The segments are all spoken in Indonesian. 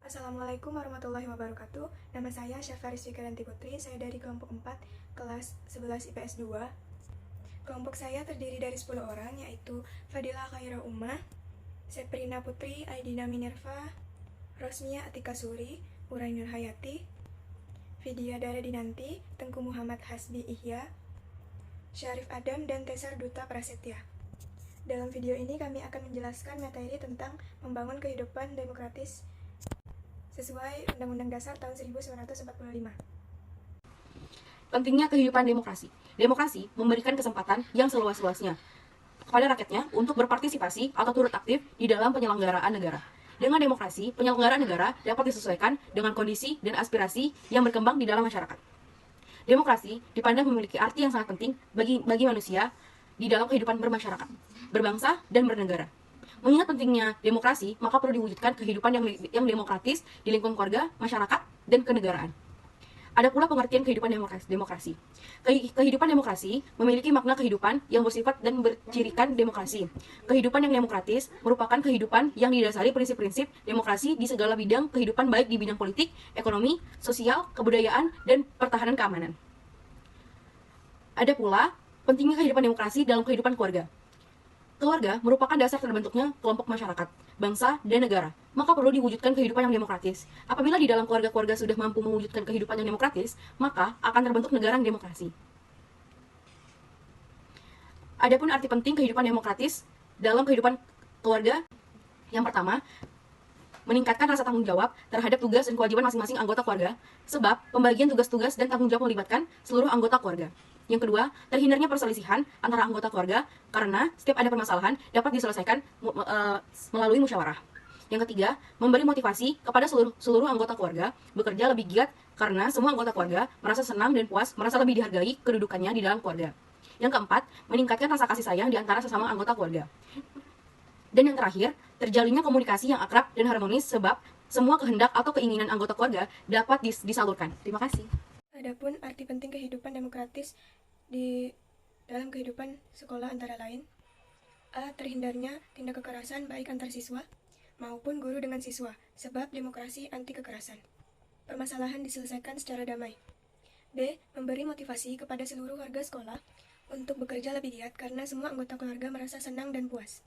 Assalamualaikum warahmatullahi wabarakatuh. Nama saya Syafa Rizvika Putri. Saya dari kelompok 4, kelas 11 IPS 2. Kelompok saya terdiri dari 10 orang, yaitu Fadila Khaira Ummah, Seprina Putri, Aidina Minerva, Rosmia Atika Suri, Urainur Hayati, Vidya Dara Dinanti, Tengku Muhammad Hasbi Ihya, Syarif Adam, dan Tesar Duta Prasetya. Dalam video ini kami akan menjelaskan materi tentang membangun kehidupan demokratis sesuai Undang-Undang Dasar tahun 1945. Pentingnya kehidupan demokrasi. Demokrasi memberikan kesempatan yang seluas-luasnya kepada rakyatnya untuk berpartisipasi atau turut aktif di dalam penyelenggaraan negara. Dengan demokrasi, penyelenggaraan negara dapat disesuaikan dengan kondisi dan aspirasi yang berkembang di dalam masyarakat. Demokrasi dipandang memiliki arti yang sangat penting bagi manusia di dalam kehidupan bermasyarakat, berbangsa, dan bernegara. Mengingat pentingnya demokrasi, maka perlu diwujudkan kehidupan yang demokratis di lingkungan keluarga, masyarakat, dan kenegaraan. Ada pula pengertian kehidupan demokrasi. Kehidupan demokrasi memiliki makna kehidupan yang bersifat dan bercirikan demokrasi. Kehidupan yang demokratis merupakan kehidupan yang didasari prinsip-prinsip demokrasi di segala bidang kehidupan, baik di bidang politik, ekonomi, sosial, kebudayaan, dan pertahanan keamanan. Ada pula pentingnya kehidupan demokrasi dalam kehidupan keluarga. Keluarga merupakan dasar terbentuknya kelompok masyarakat, bangsa, dan negara. Maka perlu diwujudkan kehidupan yang demokratis. Apabila di dalam keluarga-keluarga sudah mampu mewujudkan kehidupan yang demokratis, maka akan terbentuk negara yang demokrasi. Adapun arti penting kehidupan demokratis dalam kehidupan keluarga, yang pertama, meningkatkan rasa tanggung jawab terhadap tugas dan kewajiban masing-masing anggota keluarga, sebab pembagian tugas-tugas dan tanggung jawab melibatkan seluruh anggota keluarga. Yang kedua, terhindarnya perselisihan antara anggota keluarga karena setiap ada permasalahan dapat diselesaikan melalui musyawarah. Yang ketiga, memberi motivasi kepada seluruh anggota keluarga bekerja lebih giat karena semua anggota keluarga merasa senang dan puas, merasa lebih dihargai kedudukannya di dalam keluarga. Yang keempat, meningkatkan rasa kasih sayang di antara sesama anggota keluarga. Dan yang terakhir, terjalinnya komunikasi yang akrab dan harmonis sebab semua kehendak atau keinginan anggota keluarga dapat disalurkan. Terima kasih. Adapun arti penting kehidupan demokratis di dalam kehidupan sekolah antara lain: A. Terhindarnya tindak kekerasan baik antar siswa maupun guru dengan siswa, sebab demokrasi anti kekerasan. Permasalahan diselesaikan secara damai. B. Memberi motivasi kepada seluruh warga sekolah untuk bekerja lebih giat karena semua anggota keluarga merasa senang dan puas,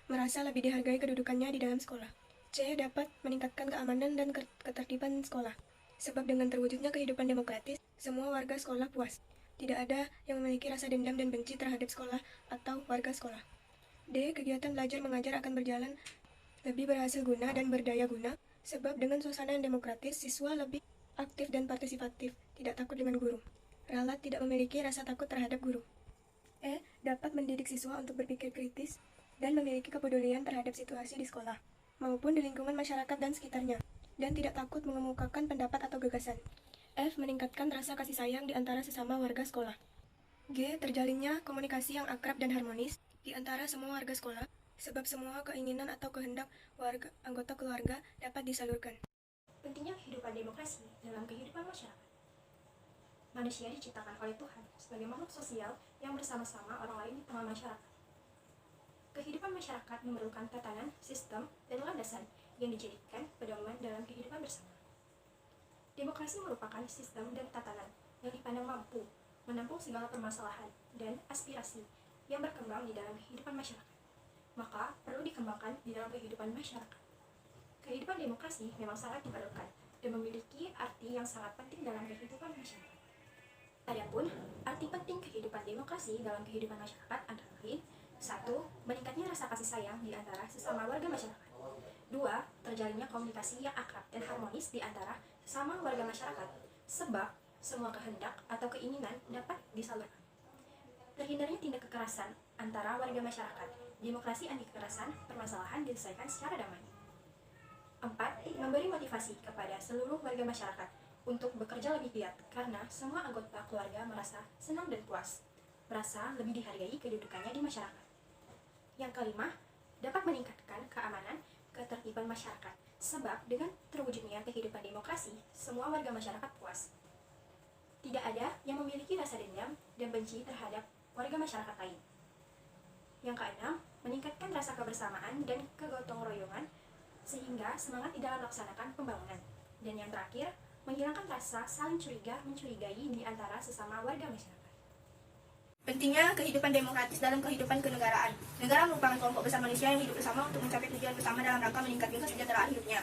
merasa lebih dihargai kedudukannya di dalam sekolah. C. Dapat meningkatkan keamanan dan ketertiban sekolah, sebab dengan terwujudnya kehidupan demokratis, semua warga sekolah puas. Tidak ada yang memiliki rasa dendam dan benci terhadap sekolah atau warga sekolah. D. Kegiatan belajar mengajar akan berjalan lebih berhasil guna dan berdaya guna, sebab dengan suasana yang demokratis, siswa lebih aktif dan partisipatif, tidak takut dengan guru. Ralat tidak memiliki rasa takut terhadap guru. E. Dapat mendidik siswa untuk berpikir kritis dan memiliki kepedulian terhadap situasi di sekolah maupun di lingkungan masyarakat dan sekitarnya, dan tidak takut mengemukakan pendapat atau gagasan. F. Meningkatkan rasa kasih sayang di antara sesama warga sekolah. G. Terjalinnya komunikasi yang akrab dan harmonis di antara semua warga sekolah, sebab semua keinginan atau kehendak anggota keluarga dapat disalurkan. Pentingnya kehidupan demokrasi dalam kehidupan masyarakat. Manusia diciptakan oleh Tuhan sebagai makhluk sosial yang bersama-sama orang lain di tengah masyarakat. Kehidupan masyarakat memerlukan tatanan, sistem, dan landasan yang dijadikan pedoman dalam kehidupan bersama. Demokrasi merupakan sistem dan tatanan yang dipandang mampu menampung segala permasalahan dan aspirasi yang berkembang di dalam kehidupan masyarakat. Maka perlu dikembangkan di dalam kehidupan masyarakat. Kehidupan demokrasi memang sangat diperlukan dan memiliki arti yang sangat penting dalam kehidupan masyarakat. Adapun arti penting kehidupan demokrasi dalam kehidupan masyarakat antara lain: 1. Meningkatnya rasa kasih sayang di antara sesama warga masyarakat. 2. Terjalinnya komunikasi yang akrab dan harmonis di antara sesama warga masyarakat, sebab semua kehendak atau keinginan dapat disalurkan. Terhindarnya tindak kekerasan antara warga masyarakat. Demokrasi anti kekerasan, permasalahan diselesaikan secara damai. 4. Memberi motivasi kepada seluruh warga masyarakat untuk bekerja lebih giat karena semua anggota keluarga merasa senang dan puas, merasa lebih dihargai kedudukannya di masyarakat. Yang kelima, dapat meningkatkan keamanan, ketertiban masyarakat, sebab dengan terwujudnya kehidupan demokrasi, semua warga masyarakat puas. Tidak ada yang memiliki rasa dendam dan benci terhadap warga masyarakat lain. Yang keenam, meningkatkan rasa kebersamaan dan kegotong royongan sehingga semangat di dalam melaksanakan pembangunan. Dan yang terakhir, menghilangkan rasa saling curiga mencurigai di antara sesama warga masyarakat. Pentingnya kehidupan demokratis dalam kehidupan kenegaraan. Negara merupakan kelompok besar manusia yang hidup bersama untuk mencapai tujuan bersama dalam rangka meningkatkan kesejahteraan hidupnya.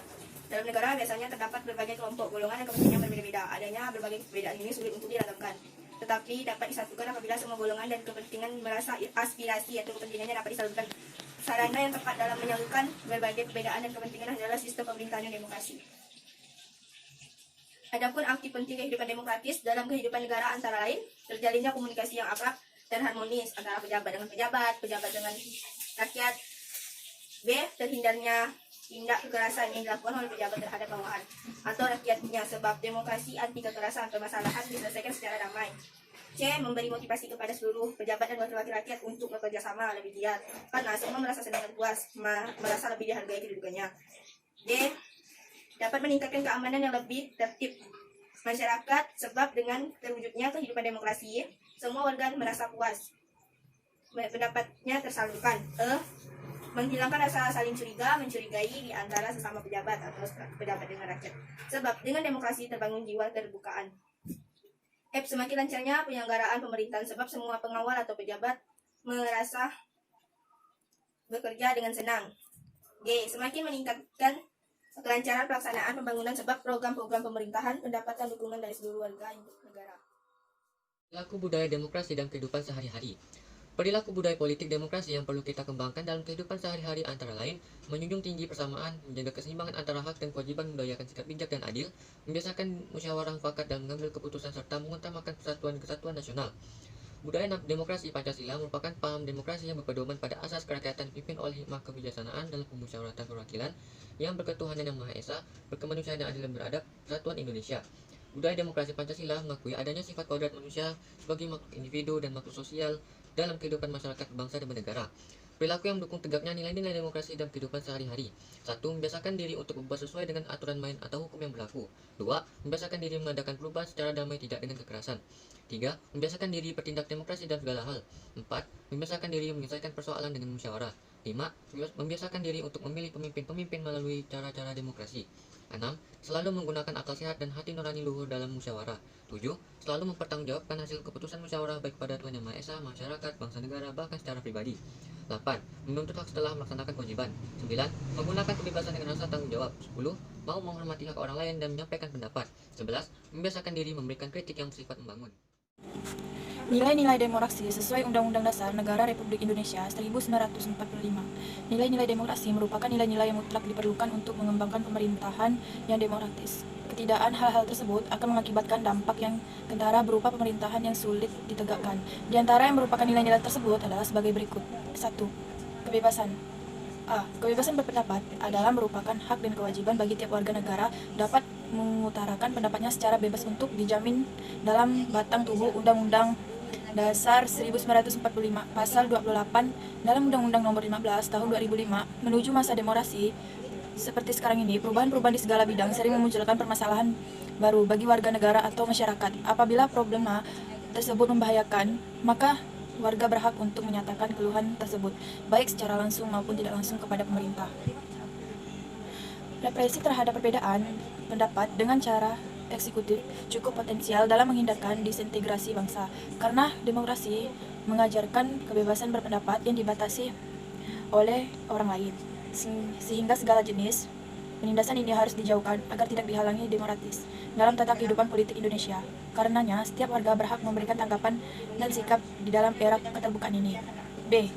Dalam negara biasanya terdapat berbagai kelompok, golongan, dan kepentingan berbeda-beda. Adanya berbagai perbedaan ini sulit untuk diragamkan, tetapi dapat disatukan apabila semua golongan dan kepentingan merasa aspirasi atau kepentingannya dapat disalurkan. Sarana yang tepat dalam menyalurkan berbagai perbedaan dan kepentingan adalah sistem pemerintahan yang demokrasi. Adapun arti penting kehidupan demokratis dalam kehidupan negara antara lain, terjalinnya komunikasi yang akrab dan harmonis antara pejabat dengan pejabat, pejabat dengan rakyat. B. Terhindarnya tindak kekerasan yang dilakukan oleh pejabat terhadap bawahan atau rakyatnya, sebab demokrasi anti kekerasan permasalahan diselesaikan secara damai. C. Memberi motivasi kepada seluruh pejabat dan wakil-wakil rakyat untuk bekerja sama lebih giat, karena semua merasa senang dan puas, merasa lebih dihargai kedudukannya. D. Dapat meningkatkan keamanan yang lebih tertib masyarakat, sebab dengan terwujudnya kehidupan demokrasi, semua warga merasa puas, pendapatnya tersalurkan. E. Menghilangkan rasa saling curiga, mencurigai di antara sesama pejabat atau pejabat dengan rakyat, sebab dengan demokrasi terbangun jiwa terbukaan. F. Semakin lancarnya penyelenggaraan pemerintahan, sebab semua pengawal atau pejabat merasa bekerja dengan senang. G. Semakin meningkatkan kelancaran pelaksanaan pembangunan, sebab program-program pemerintahan mendapatkan dukungan dari seluruh warga negara. Perilaku budaya demokrasi dan kehidupan sehari-hari. Perilaku budaya politik demokrasi yang perlu kita kembangkan dalam kehidupan sehari-hari antara lain menjunjung tinggi persamaan, menjaga keseimbangan antara hak dan kewajiban, membudayakan sikap bijak dan adil, membiasakan musyawarah mufakat dalam mengambil keputusan, serta mengutamakan persatuan kesatuan nasional. Budaya demokrasi Pancasila merupakan paham demokrasi yang berpedoman pada asas kerakyatan, dipimpin oleh hikmah kebijaksanaan dalam pemusyawaratan perwakilan yang berketuhanan yang Maha Esa, berkemanusiaan dan adil dan beradab, persatuan Indonesia. Budaya demokrasi Pancasila mengakui adanya sifat kodrat manusia sebagai makhluk individu dan makhluk sosial dalam kehidupan masyarakat bangsa dan bernegara. Perilaku yang mendukung tegaknya nilai-nilai demokrasi dalam kehidupan sehari-hari. 1. Membiasakan diri untuk berbuat sesuai dengan aturan main atau hukum yang berlaku. 2. Membiasakan diri mengadakan perubahan secara damai, tidak dengan kekerasan. 3. Membiasakan diri bertindak demokrasi dalam segala hal. 4. Membiasakan diri menyelesaikan persoalan dengan musyawarah. 5. Membiasakan diri untuk memilih pemimpin-pemimpin melalui cara-cara demokrasi. 6. Selalu menggunakan akal sehat dan hati nurani luhur dalam musyawarah. 7. Selalu mempertanggungjawabkan hasil keputusan musyawarah baik pada Tuhan Yang Maha Esa, masyarakat, bangsa negara, bahkan secara pribadi. 8. Menuntut hak setelah melaksanakan kewajiban. 9. Menggunakan kebebasan dengan rasa tanggung jawab. 10. Mau menghormati hak orang lain dan menyampaikan pendapat. 11. Membiasakan diri memberikan kritik yang bersifat membangun. Nilai-nilai demokrasi sesuai Undang-Undang Dasar Negara Republik Indonesia 1945. Nilai-nilai demokrasi merupakan nilai-nilai yang mutlak diperlukan untuk mengembangkan pemerintahan yang demokratis. Ketidakadaan hal-hal tersebut akan mengakibatkan dampak yang kentara berupa pemerintahan yang sulit ditegakkan. Di antara yang merupakan nilai-nilai tersebut adalah sebagai berikut. 1. Kebebasan. A. Kebebasan berpendapat adalah merupakan hak dan kewajiban bagi tiap warga negara dapat mengutarakan pendapatnya secara bebas untuk dijamin dalam batang tubuh Undang-Undang Dasar 1945 Pasal 28 dalam Undang-Undang Nomor 15 Tahun 2005 menuju masa demokrasi seperti sekarang ini. Perubahan-perubahan di segala bidang sering memunculkan permasalahan baru bagi warga negara atau masyarakat. Apabila problema tersebut membahayakan, maka warga berhak untuk menyatakan keluhan tersebut, baik secara langsung maupun tidak langsung kepada pemerintah. Represi terhadap perbedaan pendapat dengan cara eksekutif cukup potensial dalam menghindarkan disintegrasi bangsa, karena demokrasi mengajarkan kebebasan berpendapat yang dibatasi oleh orang lain, sehingga segala jenis penindasan ini harus dijauhkan agar tidak dihalangi demokratis dalam tata kehidupan politik Indonesia. Karenanya, setiap warga berhak memberikan tanggapan dan sikap di dalam era keterbukaan ini. B.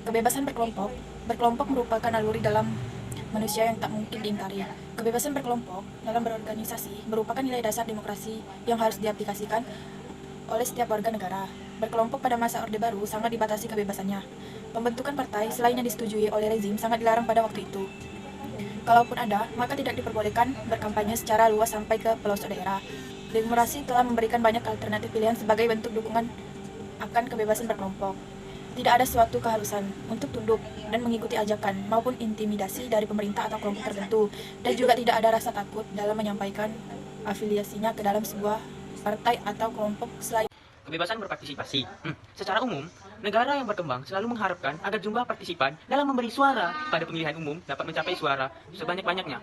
Kebebasan berkelompok. Berkelompok merupakan naluri dalam manusia yang tak mungkin diingkari. Kebebasan berkelompok dalam berorganisasi merupakan nilai dasar demokrasi yang harus diaplikasikan oleh setiap warga negara. Berkelompok pada masa Orde Baru sangat dibatasi kebebasannya. Pembentukan partai selain yang disetujui oleh rezim sangat dilarang pada waktu itu. Kalaupun ada, maka tidak diperbolehkan berkampanye secara luas sampai ke pelosok daerah. Demokrasi telah memberikan banyak alternatif pilihan sebagai bentuk dukungan akan kebebasan berkelompok. Tidak ada suatu keharusan untuk tunduk dan mengikuti ajakan maupun intimidasi dari pemerintah atau kelompok tertentu, dan juga tidak ada rasa takut dalam menyampaikan afiliasinya ke dalam sebuah partai atau kelompok selain Kebebasan berpartisipasi. Secara umum, Negara yang berkembang selalu mengharapkan agar jumlah partisipan dalam memberi suara pada pemilihan umum dapat mencapai suara sebanyak-banyaknya.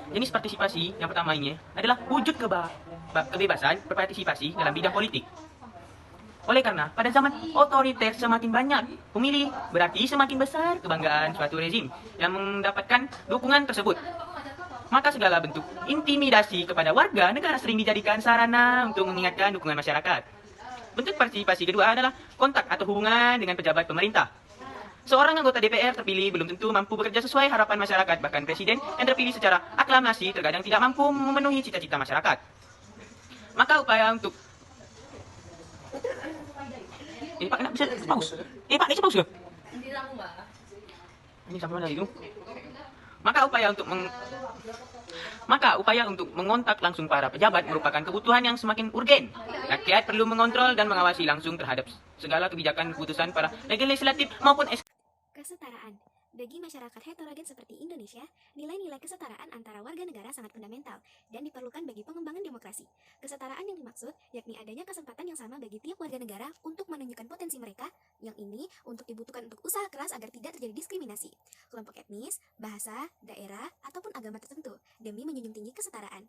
Jenis partisipasi yang pertama ini adalah wujud kebebasan berpartisipasi dalam bidang politik. Oleh karena pada zaman otoriter semakin banyak pemilih, berarti semakin besar kebanggaan suatu rezim yang mendapatkan dukungan tersebut. Maka segala bentuk intimidasi kepada warga negara sering dijadikan sarana untuk mengingatkan dukungan masyarakat. Bentuk partisipasi kedua adalah kontak atau hubungan dengan pejabat pemerintah. Seorang anggota DPR terpilih belum tentu mampu bekerja sesuai harapan masyarakat, bahkan presiden yang terpilih secara aklamasi terkadang tidak mampu memenuhi cita-cita masyarakat. Maka upaya untuk Pak, nak bisa pause? Pak, ni pause ke? Ini sampai mana itu? Maka upaya untuk mengontak langsung para pejabat merupakan kebutuhan yang semakin urgen. Rakyat perlu mengontrol dan mengawasi langsung terhadap segala kebijakan keputusan para legislatif maupun Kesetaraan. Bagi masyarakat heterogen seperti Indonesia, nilai-nilai kesetaraan antara warga negara sangat fundamental dan diperlukan bagi pengembangan demokrasi. Kesetaraan yang dimaksud yakni adanya kesempatan yang sama bagi tiap warga negara untuk menunjukkan potensi mereka, yang ini untuk dibutuhkan untuk usaha keras agar tidak terjadi diskriminasi, kelompok etnis, bahasa, daerah, ataupun agama tertentu, demi menjunjung tinggi kesetaraan.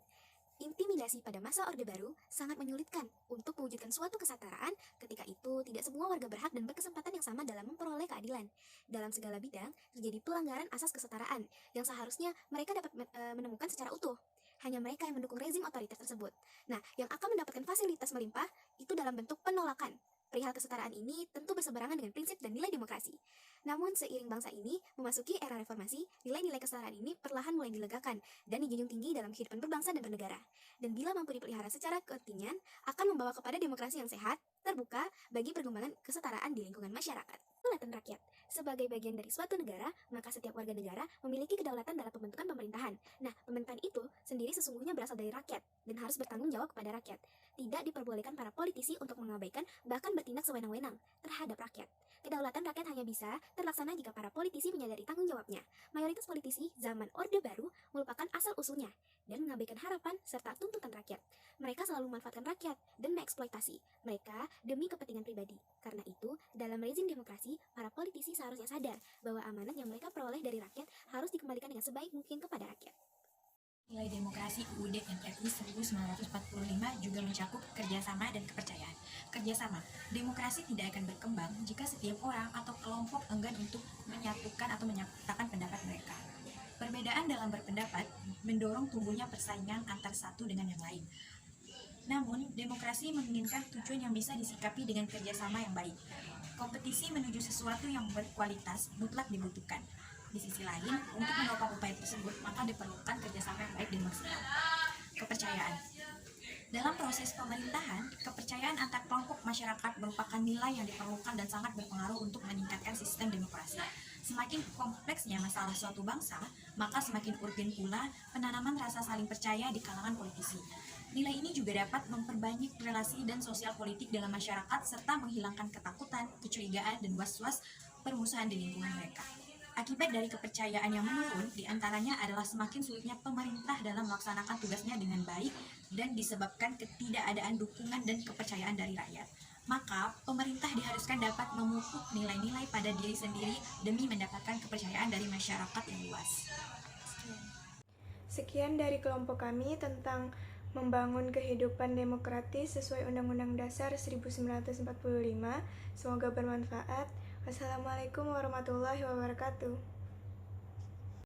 Intimidasi pada masa Orde Baru sangat menyulitkan untuk mewujudkan suatu kesetaraan ketika itu tidak semua warga berhak dan berkesempatan yang sama dalam memperoleh keadilan. Dalam segala bidang, terjadi pelanggaran asas kesetaraan yang seharusnya mereka dapat menemukan secara utuh. Hanya mereka yang mendukung rezim otoriter tersebut. Nah, yang akan mendapatkan fasilitas melimpah itu dalam bentuk penolakan. Perihal kesetaraan ini tentu berseberangan dengan prinsip dan nilai demokrasi. Namun seiring bangsa ini memasuki era reformasi, nilai-nilai kesetaraan ini perlahan mulai dilegakan dan dijunjung tinggi dalam kehidupan berbangsa dan bernegara. Dan bila mampu dipelihara secara kontinu, akan membawa kepada demokrasi yang sehat, terbuka bagi perkembangan kesetaraan di lingkungan masyarakat. Kedaulatan rakyat. Sebagai bagian dari suatu negara, maka setiap warga negara memiliki kedaulatan dalam pembentukan pemerintahan. Nah, pemerintahan itu sendiri sesungguhnya berasal dari rakyat dan harus bertanggung jawab kepada rakyat. Tidak diperbolehkan para politisi untuk mengabaikan bahkan bertindak sewenang-wenang terhadap rakyat. Kedaulatan rakyat hanya bisa terlaksana jika para politisi menyadari tanggung jawabnya. Mayoritas politisi zaman Orde Baru melupakan asal-usulnya dan mengabaikan harapan serta tuntutan rakyat. Mereka selalu memanfaatkan rakyat dan mengeksploitasi mereka demi kepentingan pribadi. Karena itu, dalam rezim demokrasi, para politisi seharusnya sadar bahwa amanat yang mereka peroleh dari rakyat harus dikembalikan dengan sebaik mungkin kepada rakyat. Nilai demokrasi UUD NRI 1945 juga mencakup kerjasama dan kepercayaan. Kerjasama, demokrasi tidak akan berkembang jika setiap orang atau kelompok enggan untuk menyatukan atau menyatakan pendapat mereka. Perbedaan dalam berpendapat mendorong tumbuhnya persaingan antar satu dengan yang lain. Namun, demokrasi menginginkan tujuan yang bisa disikapi dengan kerjasama yang baik. Kompetisi menuju sesuatu yang berkualitas mutlak dibutuhkan. Di sisi lain, untuk menopang upaya tersebut, maka diperlukan kerjasama yang baik dan maksimal. Kepercayaan. Dalam proses pemerintahan, kepercayaan antar kelompok masyarakat merupakan nilai yang diperlukan dan sangat berpengaruh untuk meningkatkan sistem demokrasi. Semakin kompleksnya masalah suatu bangsa, maka semakin urgen pula penanaman rasa saling percaya di kalangan politisi. Nilai ini juga dapat memperbanyak relasi dan sosial politik dalam masyarakat serta menghilangkan ketakutan, kecurigaan, dan was-was permusuhan di lingkungan mereka. Akibat dari kepercayaan yang menurun diantaranya adalah semakin sulitnya pemerintah dalam melaksanakan tugasnya dengan baik dan disebabkan ketidakadaan dukungan dan kepercayaan dari rakyat. Maka, pemerintah diharuskan dapat memupuk nilai-nilai pada diri sendiri demi mendapatkan kepercayaan dari masyarakat yang luas. Sekian dari kelompok kami tentang membangun kehidupan demokratis sesuai Undang-Undang Dasar 1945. Semoga bermanfaat. Wassalamualaikum warahmatullahi wabarakatuh.